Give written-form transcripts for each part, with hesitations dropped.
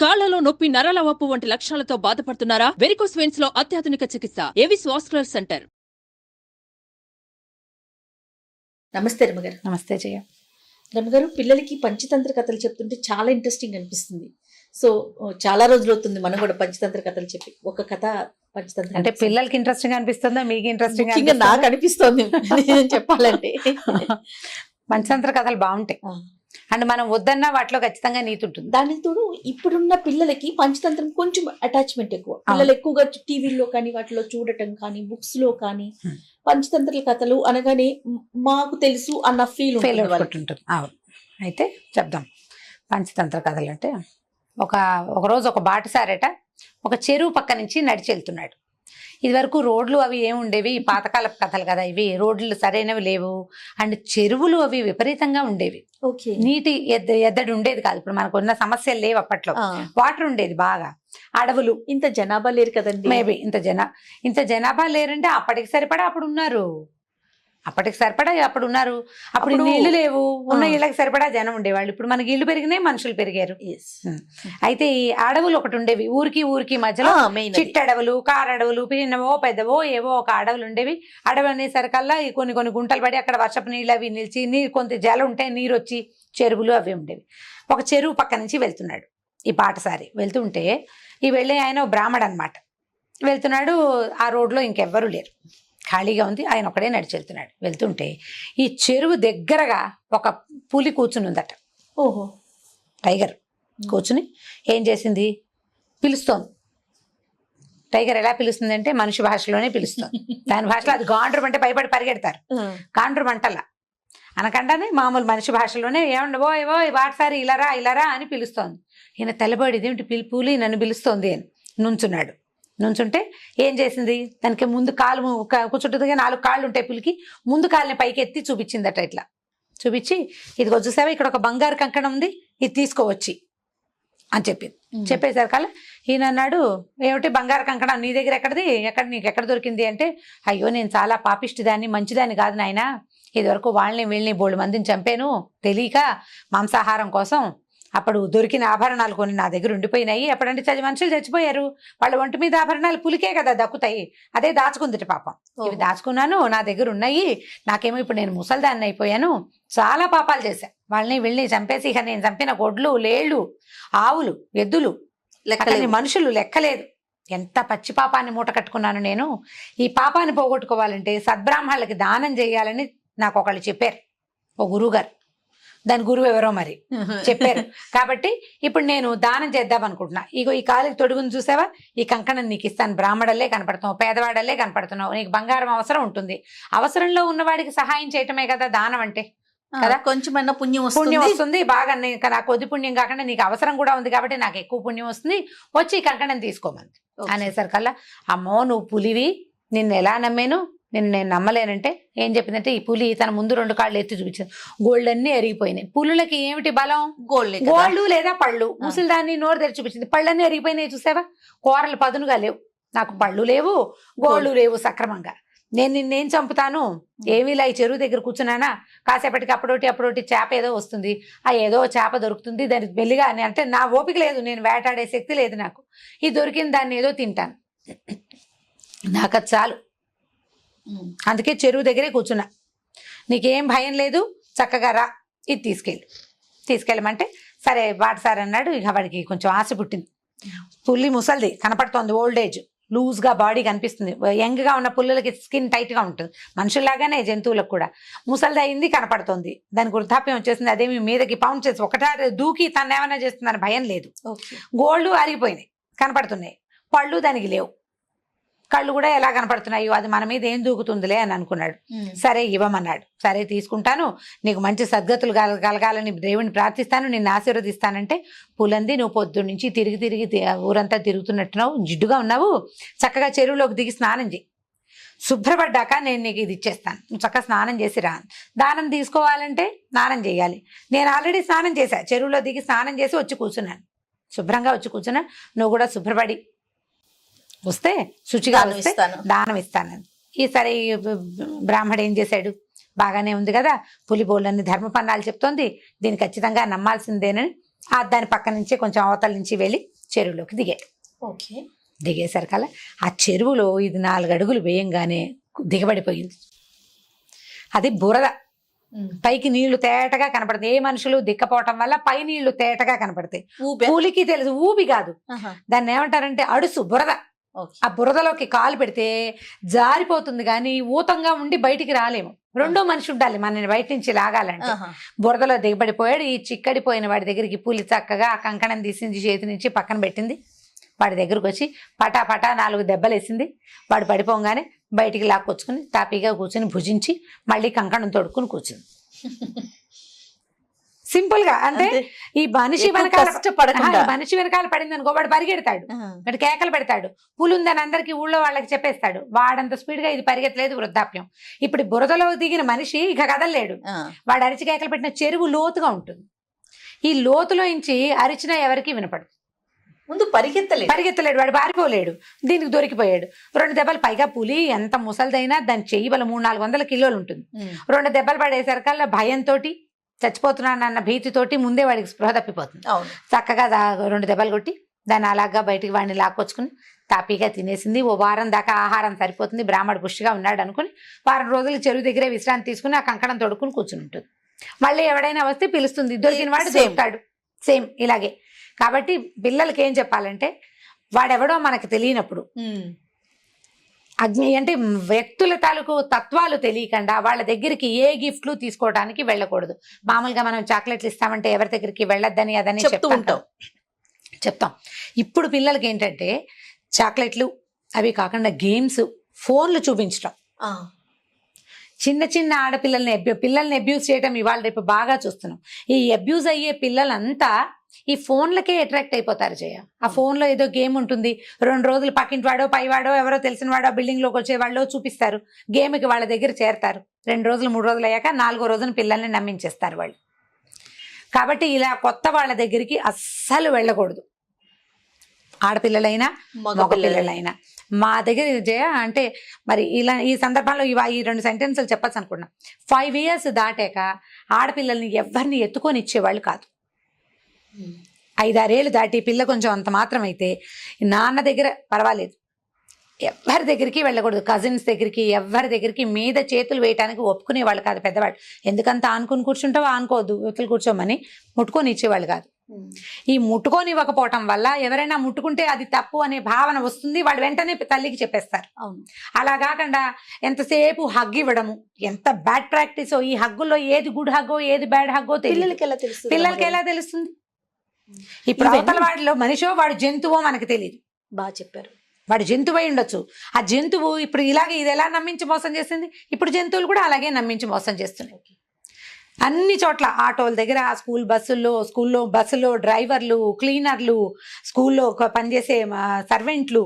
కాళ్లలో నొప్పి, నరాల వాపు వంటి లక్షణాలతో బాధపడుతున్నారా? వెరికోస్ వెయిన్స్ లో అత్యాధునిక చికిత్స ఏవిస్ వాస్కులర్ సెంటర్. నమస్తే రమగారు. నమస్తే జయ. రమగారు, పిల్లలకి పంచతంత్ర కథలు చెప్తుంటే చాలా ఇంట్రెస్టింగ్ అనిపిస్తుంది. సో చాలా రోజులు అవుతుంది మనం కూడా పంచతంత్ర కథలు చెప్పి. ఒక కథ పంచతంత్ర అంటే పిల్లలకి ఇంట్రెస్టింగ్ అనిపిస్తుందా, మీకు ఇంట్రెస్టింగ్? నాకు అనిపిస్తుంది చెప్పాలంటే. పంచతంత్ర కథలు బాగుంటాయి అండ్ మనం వద్దన్నా వాటిలో ఖచ్చితంగా నీతి ఉంటుంది. దానికి తోడు ఇప్పుడున్న పిల్లలకి పంచతంత్రం కొంచెం అటాచ్మెంట్ ఎక్కువ. పిల్లలు ఎక్కువగా టీవీలో కానీ వాటిలో చూడటం కానీ బుక్స్ లో కానీ పంచతంత్ర కథలు అనగానే మాకు తెలుసు అన్న ఫీల్ ఉంటుంది. అవును, అయితే చెప్దాం. పంచతంత్ర కథలు అంటే ఒకరోజు ఒక బాటసారట ఒక చెరువు పక్క నుంచి నడిచి వెళ్తున్నాడు. ఇది వరకు రోడ్లు అవి ఏమి ఉండేవి, పాతకాలపు కథలు కదా ఇవి, రోడ్లు సరైనవి లేవు అండ్ చెరువులు అవి విపరీతంగా ఉండేవి. నీటి ఎద్దడి ఉండేది కాదు. ఇప్పుడు మనకు ఉన్న సమస్యలు లేవు అప్పట్లో. వాటర్ ఉండేది బాగా. అడవులు. ఇంత జనాభా లేరు కదండి. మేబీ ఇంత జనాభా లేరంటే అప్పటికి సరిపడా అప్పుడు ఉన్నారు. అప్పుడు ఇళ్ళు లేవు, ఉన్న ఇళ్ళకి సరిపడా జనం ఉండేవాళ్ళు. ఇప్పుడు మనకి ఇళ్ళు పెరిగినాయి, మనుషులు పెరిగారు. అయితే ఈ అడవులు ఒకటి ఉండేవి ఊరికి మధ్యలో. చిట్టడవులు, కారడవులు, పిన్నవో పెద్దవో ఏవో ఒక అడవులు ఉండేవి. అడవులు అనేసరికల్లా కొన్ని గుంటలు పడి అక్కడ వర్షపు నీళ్ళు అవి నిలిచి కొంత జలం ఉంటే నీరు వచ్చి చెరువులు అవి ఉండేవి. ఒక చెరువు పక్క నుంచి వెళ్తున్నాడు ఈ పాటసారి. వెళ్తుంటే ఈ వెళ్ళే ఆయన బ్రాహ్మడు అనమాట. వెళ్తున్నాడు. ఆ రోడ్లో ఇంకెవ్వరూ లేరు, ఖాళీగా ఉంది. ఆయన ఒకడే నడిచి వెళ్తున్నాడు. వెళ్తుంటే ఈ చెరువు దగ్గరగా ఒక పులి కూర్చుని ఉందట. ఓహో. టైగర్ కూర్చుని ఏం చేసింది, పిలుస్తోంది. టైగర్ ఎలా పిలుస్తుంది అంటే మనిషి భాషలోనే పిలుస్తుంది. దాని భాషలో అది గాండ్రు అంటే భయపడి పరిగెడతారు. గాండ్రు మంటల అనకుండానే మామూలు మనిషి భాషలోనే ఏమండి ఓ వాటిసారి ఇలారా అని పిలుస్తోంది. ఈయన తెల్లబడి ఇదేమిటి పులి నన్ను పిలుస్తోంది అని నుంచుంటే ఏం చేసింది, దానికి ముందు కాలు కూర్చుంటుందిగా 4 కాళ్ళు ఉంటాయి పులికి. ముందు కాళ్ళని పైకి ఎత్తి చూపించిందట. ఇట్లా చూపించి ఇదిగో చూసావా ఇక్కడ ఒక బంగారు కంకణం ఉంది, ఇది తీసుకోవచ్చి అని చెప్పింది. చెప్పేసరికల్లా ఈయన అన్నాడు, ఏమిటి బంగారు కంకణం నీ దగ్గర ఎక్కడిది, నీకు ఎక్కడ దొరికింది అంటే, అయ్యో నేను చాలా పాపిష్టిదాన్ని, మంచిదాన్ని కాదు నాయన. ఇదివరకు వీళ్ళని బోళ్ళు మందిని చంపాను తెలియక మాంసాహారం కోసం. అప్పుడు దొరికిన ఆభరణాలు కొన్ని నా దగ్గర ఉండిపోయినాయి. అప్పుడంటే మనుషులు చచ్చిపోయారు, వాళ్ళ ఒంటి మీద ఆభరణాలు పులికే కదా దక్కుతాయి, అదే దాచుకుందిట పాపం. ఇవి దాచుకున్నాను, నా దగ్గర ఉన్నాయి. నాకేమో ఇప్పుడు నేను ముసల్దాన్ని అయిపోయాను, చాలా పాపాలు చేశా. వీళ్ళని చంపేసి ఇక నేను చంపిన గొడ్లు, లేళ్ళు, ఆవులు, ఎద్దులు మనుషులు లెక్కలేదు. ఎంత పచ్చి పాపాన్ని మూట కట్టుకున్నాను నేను. ఈ పాపాన్ని పోగొట్టుకోవాలంటే సద్బ్రాహ్మణులకి దానం చేయాలని నాకు ఒకళ్ళు చెప్పారు, ఓ గురువు గారు. దాని గురువు ఎవరో మరి చెప్పారు. కాబట్టి ఇప్పుడు నేను దానం చేద్దాం అనుకుంటున్నా. ఇగో ఈ కాలికి తొడుగుని చూసావా, ఈ కంకణం నీకు ఇస్తాను. బ్రాహ్మడల్లే కనపడుతున్నావు, పేదవాడల్లే కనపడుతున్నావు, నీకు బంగారం అవసరం ఉంటుంది. అవసరంలో ఉన్నవాడికి సహాయం చేయటమే కదా దానం అంటే కదా. కొంచెమైనా పుణ్యం వస్తుంది బాగా. నాకు కొద్ది పుణ్యం కాకుండా నీకు అవసరం కూడా ఉంది కాబట్టి నాకు ఎక్కువ పుణ్యం వస్తుంది, వచ్చి ఈ కంకణం తీసుకోమంది అనేసరికల్లా, అమ్మో నువ్వు పులివి, నిన్ను ఎలా నమ్మాను, నేను నమ్మలేనంటే ఏం చెప్పిందంటే, ఈ పులి తన ముందు 2 కాళ్ళు ఎత్తి చూపించింది. గోల్డ్ అన్ని ఎరిగిపోయినాయి. పులులకి ఏమిటి బలం, గోల్డ్ లేదా పళ్ళు. ముసలిదాన్ని నోరు తెరిచి చూపించింది, పళ్ళన్నీ ఎరిగిపోయినాయి. చూసావా, కూరలు పదునుగా లేవు, నాకు పళ్ళు లేవు, గోళ్ళు లేవు సక్రమంగా. నేను నిన్నేం చంపుతాను, ఏమీ ఇలా ఈ చెరువు దగ్గర కూర్చున్నానా, కాసేపటికి అప్పుడోటి చేప ఏదో వస్తుంది, ఆ ఏదో చేప దొరుకుతుంది, దానికి మెల్లిగా అంటే నా ఓపిక లేదు, నేను వేటాడే శక్తి లేదు నాకు. ఈ దొరికిన దాన్ని ఏదో తింటాను, నాకు అది చాలు. అందుకే చెరువు దగ్గరే కూర్చున్నా, నీకేం భయం లేదు, చక్కగా రా, ఇది తీసుకెళ్ళమంటే సరే బాటసారి అన్నాడు. ఇక వాడికి కొంచెం ఆశ పుట్టింది. పుల్లి ముసలిది కనపడుతోంది, ఓల్డ్ ఏజ్, లూజ్గా బాడీ కనిపిస్తుంది. యంగ్గా ఉన్న పుల్లలకి స్కిన్ టైట్గా ఉంటుంది, మనుషుల్లాగానే జంతువులకు కూడా. ముసలిది అయింది కనపడుతోంది, దానికి వృద్ధాప్యం వచ్చేసింది. అదేమి మీదకి పౌండ్ చేసి ఒకటారి దూకి తను ఏమైనా చేస్తుందని భయం లేదు. గోళ్ళు అరిగిపోయినాయి కనపడుతున్నాయి, పళ్ళు దానికి లేవు, కళ్ళు కూడా ఎలా కనపడుతున్నాయో అది మన మీద ఏం దూకుతుందిలే అని అనుకున్నాడు. సరే ఇవ్వమన్నాడు. సరే తీసుకుంటాను, నీకు మంచి సద్గతులు కలగాలని దేవుని ప్రార్థిస్తాను, నిన్ను ఆశీర్వదిస్తానంటే, పులంది నువ్వు పొద్దున్న నుంచి తిరిగి ఊరంతా తిరుగుతున్నట్టున్నావు, జిడ్డుగా ఉన్నావు, చక్కగా చెరువులోకి దిగి స్నానం చేయి, శుభ్రపడ్డాక నేను నీకు ఇది ఇచ్చేస్తాను, నువ్వు చక్కగా స్నానం చేసి రా. దానం తీసుకోవాలంటే స్నానం చేయాలి. నేను ఆల్రెడీ స్నానం చేశా, చెరువులో దిగి స్నానం చేసి వచ్చి కూర్చున్నాను, శుభ్రంగా వచ్చి కూర్చున్నా. నువ్వు కూడా శుభ్రపడి వస్తే శుచిగా వస్తే దానం ఇస్తాను. ఈసారి బ్రాహ్మడు ఏం చేశాడు, బాగానే ఉంది కదా, పులి బోళ్ళని ధర్మపన్నాలు చెప్తోంది, దీన్ని ఖచ్చితంగా నమ్మాల్సిందేనని దాని పక్క నుంచే కొంచెం అవతల నుంచి వెళ్ళి చెరువులోకి దిగాడు. ఓకే. దిగేసరికల్లా ఆ చెరువులో ఇది 4 అడుగులు వేయంగానే దిగబడిపోయింది. అది బురద, పైకి నీళ్లు తేటగా కనపడతాయి. ఏ మనుషులు దిక్కపోవటం వల్ల పై నీళ్లు తేటగా కనపడతాయి. పూలికి తెలుసు, ఊబి కాదు, దాన్ని ఏమంటారంటే అడుసు, బురద. ఆ బురదలోకి కాలు పెడితే జారిపోతుంది కానీ ఊతంగా ఉండి బయటికి రాలేము. రెండో మనిషి ఉండాలి మనని బయట నుంచి లాగాలంటే. బురదలో దిగబడిపోయాడు. ఈ చిక్కడిపోయిన వాడి దగ్గరికి పులి చక్కగా ఆ కంకణం తీసింది, చేతి నుంచి పక్కన పెట్టింది. వాడి దగ్గరకు వచ్చి పటా పటా 4 దెబ్బలు వేసింది. వాడు పడిపోగానే బయటికి లాక్కొచ్చుకుని తాపీగా కూర్చుని భుజించి మళ్ళీ కంకణం తొడుక్కుని కూర్చుంది. సింపుల్ గా. అంటే ఈ మనిషి వెనకాల పడింది అనుకో, వాడు పరిగెడతాడు, వాడు కేకలు పెడతాడు, పులి ఉందని అందరికి ఊళ్ళో వాళ్ళకి చెప్పేస్తాడు. వాడంత స్పీడ్ గా ఇది పరిగెత్తలేదు, వృద్ధాప్యం. ఇప్పుడు బురదలో దిగిన మనిషి ఇక కదలలేడు. వాడు అరిచి కేకలు పెట్టిన చెరువు లోతుగా ఉంటుంది. ఈ లోతులో నుంచి అరిచినా ఎవరికి వినపడదు. ముందు పరిగెత్తలేడు, వాడు పారిపోలేడు. దీనికి దొరికిపోయాడు. 2 దెబ్బలు, పైగా పులి ఎంత ముసలిదైనా దాని చెయ్యి బలం 300-400 కిలోలు ఉంటుంది. 2 దెబ్బలు పడేసరికల్లా భయంతో, చచ్చిపోతున్నానన్న భీతితోటి ముందే వాడికి స్పృహ తప్పిపోతుంది. చక్కగా 2 దెబ్బలు కొట్టి దాన్ని అలాగా బయటికి వాడిని లాక్కొచ్చుకుని తాపీగా తినేసింది. ఓ వారం దాకా ఆహారం సరిపోతుంది, బ్రాహ్మడు పుష్టిగా ఉన్నాడు అనుకుని వారం రోజులు చెరువు దగ్గరే విశ్రాంతి తీసుకుని ఆ కంకణం తొడుక్కుని కూర్చుని ఉంటుంది. మళ్ళీ ఎవడైనా వస్తే పిలుస్తుంది, దొరికిన వాడు దొరుకుతాడు. సేమ్ ఇలాగే. కాబట్టి పిల్లలకి ఏం చెప్పాలంటే, వాడెవడో మనకు తెలియనప్పుడు, అగ్ని అంటే వ్యక్తుల తాలూకు తత్వాలు తెలియకుండా వాళ్ళ దగ్గరికి ఏ గిఫ్ట్లు తీసుకోవడానికి వెళ్ళకూడదు. మామూలుగా మనం చాక్లెట్లు ఇస్తామంటే ఎవరి దగ్గరికి వెళ్ళొద్దని అదని చెప్తాం. ఇప్పుడు పిల్లలకి ఏంటంటే చాక్లెట్లు అవి కాకుండా గేమ్స్, ఫోన్లు చూపించడం. చిన్న చిన్న పిల్లల్ని అబ్యూజ్ చేయడం ఇవాళ రేపు బాగా చూస్తున్నాం. ఈ అబ్యూజ్ అయ్యే పిల్లలంతా ఈ ఫోన్లకే అట్రాక్ట్ అయిపోతారు. ఆ ఫోన్లో ఏదో గేమ్ ఉంటుంది, 2 రోజులు పక్కింటి వాడో పైవాడో ఎవరో తెలిసిన వాడో బిల్డింగ్ లోకి వచ్చే వాళ్ళు చూపిస్తారు, గేమ్కి వాళ్ళ దగ్గర చేరతారు. 2 రోజులు 3 రోజులు అయ్యాక 4వ రోజున పిల్లల్ని నమ్మించేస్తారు వాళ్ళు. కాబట్టి ఇలా కొత్త వాళ్ళ దగ్గరికి అస్సలు వెళ్ళకూడదు, ఆడపిల్లలైనా మగపిల్లలైనా. మా దగ్గర అంటే మరి ఇలా ఈ సందర్భంలో ఈ 2 సెంటెన్సులు చెప్పచ్చు అనుకున్నా. 5 years దాటాక ఆడపిల్లల్ని ఎవరిని ఎత్తుకొని ఇచ్చేవాళ్ళు కాదు. 5-6 ఏళ్ళు దాటి పిల్ల కొంచెం అంత మాత్రం అయితే నాన్న దగ్గర పర్వాలేదు, ఎవరి దగ్గరికి వెళ్ళకూడదు. కజిన్స్ దగ్గరికి, ఎవరి దగ్గరికి మీద చేతులు వేయటానికి ఒప్పుకునేవాళ్ళు కాదు పెద్దవాళ్ళు. ఎందుకంత ఆనుకుని కూర్చుంటావో ఆనుకోవద్దు, యువతలు కూర్చోమని ముట్టుకొని ఇచ్చేవాళ్ళు కాదు. ఈ ముట్టుకొని ఇవ్వకపోవటం వల్ల ఎవరైనా ముట్టుకుంటే అది తప్పు అనే భావన వస్తుంది, వాళ్ళు వెంటనే తల్లికి చెప్పేస్తారు. అలా కాకుండా ఎంతసేపు హగ్ ఇవ్వడము ఎంత బ్యాడ్ ప్రాక్టీసో. ఈ హగ్గుల్లో ఏది గుడ్ హగ్గో ఏది బ్యాడ్ హగ్గో పిల్లలకి ఎలా తెలుస్తుంది? ఇప్పుడు అవతల వాడిలో మనిషో వాడు జంతువో మనకు తెలియదు. బాగా చెప్పారు. వాడు జంతువై ఉండొచ్చు. ఆ జంతువు ఇప్పుడు ఇలాగే ఇది ఎలా నమ్మించి మోసం చేసింది, ఇప్పుడు జంతువులు కూడా అలాగే నమ్మించి మోసం చేస్తున్నాయి. అన్ని చోట్ల ఆటోల దగ్గర, స్కూల్లో బస్సులో డ్రైవర్లు, క్లీనర్లు, స్కూల్లో పనిచేసే సర్వెంట్లు,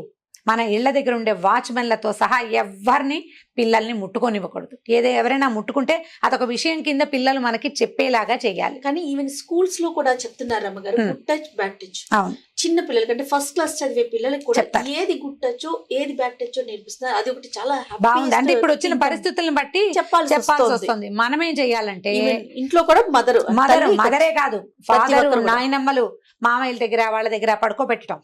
మన ఇళ్ల దగ్గర ఉండే వాచ్మెన్లతో సహా ఎవరిని పిల్లల్ని ముట్టుకొనివ్వకూడదు. ఎవరైనా ముట్టుకుంటే అదొక విషయం కింద పిల్లలు మనకి చెప్పేలాగా చేయాలి. కానీ ఈవెన్ స్కూల్స్ లో కూడా చెప్తున్నారు అమ్మగారు, గుడ్ టచ్ బ్యాడ్ టచ్. చిన్న పిల్లలకి అంటే ఫస్ట్ క్లాస్ చదివే పిల్లలకి కూడా ఏది గుడ్ టచ్ ఏది బ్యాడ్ టచ్ నేర్పిస్తున్నారు. అది ఒకటి చాలా బాగుంది. అంటే ఇప్పుడు వచ్చిన పరిస్థితులను బట్టి చెప్పాల్సి వస్తుంది. మనం ఏం చెయ్యాలంటే ఇంట్లో కూడా మదరే కాదు, ఫాదరు, నాయనమ్మలు, మామయ్యల దగ్గర వాళ్ళ దగ్గర పడుకోబెట్టడం,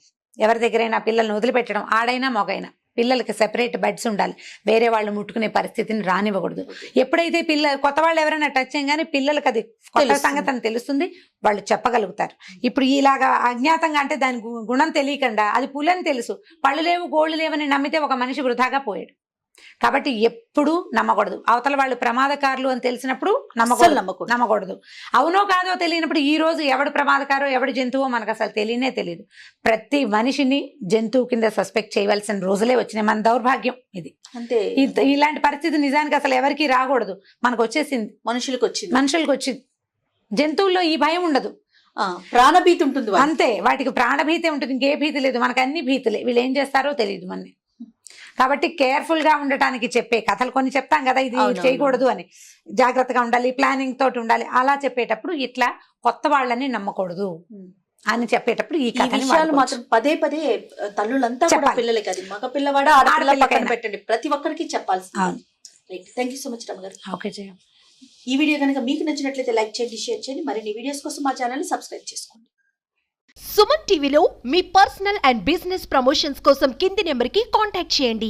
ఎవరి దగ్గరైనా పిల్లల్ని వదిలిపెట్టడం, ఆడైనా మొగైనా పిల్లలకి సెపరేట్ బెడ్స్ ఉండాలి. వేరే వాళ్ళు ముట్టుకునే పరిస్థితిని రానివ్వకూడదు. ఎప్పుడైతే కొత్త వాళ్ళు ఎవరైనా టచ్ చేయగానే పిల్లలకి అది కొత్త సంగతి అని తెలుస్తుంది, వాళ్ళు చెప్పగలుగుతారు. ఇప్పుడు ఇలాగా అజ్ఞాతంగా అంటే దాని గుణం తెలియకుండా అది పులని తెలుసు, పళ్ళు లేవు గోళ్ళు లేవని నమ్మితే ఒక మనిషి వృధాగా పోయాడు. కాబట్టి ఎప్పుడు నమ్మకూడదు. అవతల వాళ్ళు ప్రమాదకారులు అని తెలిసినప్పుడు నమ్మకూడదు. అవునో కాదో తెలియనప్పుడు ఈ రోజు ఎవడు ప్రమాదకారో ఎవడు జంతువో మనకు అసలు తెలియనే తెలియదు. ప్రతి మనిషిని జంతువు కింద సస్పెక్ట్ చేయవలసిన రోజులే వచ్చినాయి. మన దౌర్భాగ్యం ఇది. అంతే. ఇలాంటి పరిస్థితి నిజానికి అసలు ఎవరికి రాకూడదు, మనకు వచ్చేసింది. మనుషులకు వచ్చింది. జంతువుల్లో ఈ భయం ఉండదు, ప్రాణభీతి ఉంటుంది. అంతే, వాటికి ప్రాణభీతి ఉంటుంది, ఇంకే భీతి లేదు. మనకు అన్ని భీతులే, వీళ్ళు ఏం చేస్తారో తెలియదు మనని. కాబట్టి కేర్ఫుల్ గా ఉండటానికి చెప్పే కథలు కొన్ని చెప్తాం కదా, ఇది చేయకూడదు అని, జాగ్రత్తగా ఉండాలి, ప్లానింగ్ తోటి ఉండాలి. అలా చెప్పేటప్పుడు ఇట్లా కొత్త వాళ్ళని నమ్మకూడదు అని చెప్పేటప్పుడు ఈ విషయాలు మాత్రం పదే తల్లులంతా పిల్లలకి, అది మగ పిల్లవాడ ఆడపిల్ల పక్కన పెట్టండి, ప్రతి ఒక్కరికి చెప్పాల్సి. థ్యాంక్ యూ సో మచ్ రమ్మ గారు. ఓకే జయ. ఈ వీడియో కనుక మీకు నచ్చినట్లయితే లైక్ చేయండి, షేర్ చేయండి. మరిన్ని వీడియోస్ కోసం మా ఛానల్ ని సబ్స్క్రైబ్ చేసుకోండి. సుమన్ టీవీలో మీ పర్సనల్ అండ్ బిజినెస్ ప్రమోషన్స్ కోసం కింది నెంబర్కి కాంటాక్ట్ చేయండి.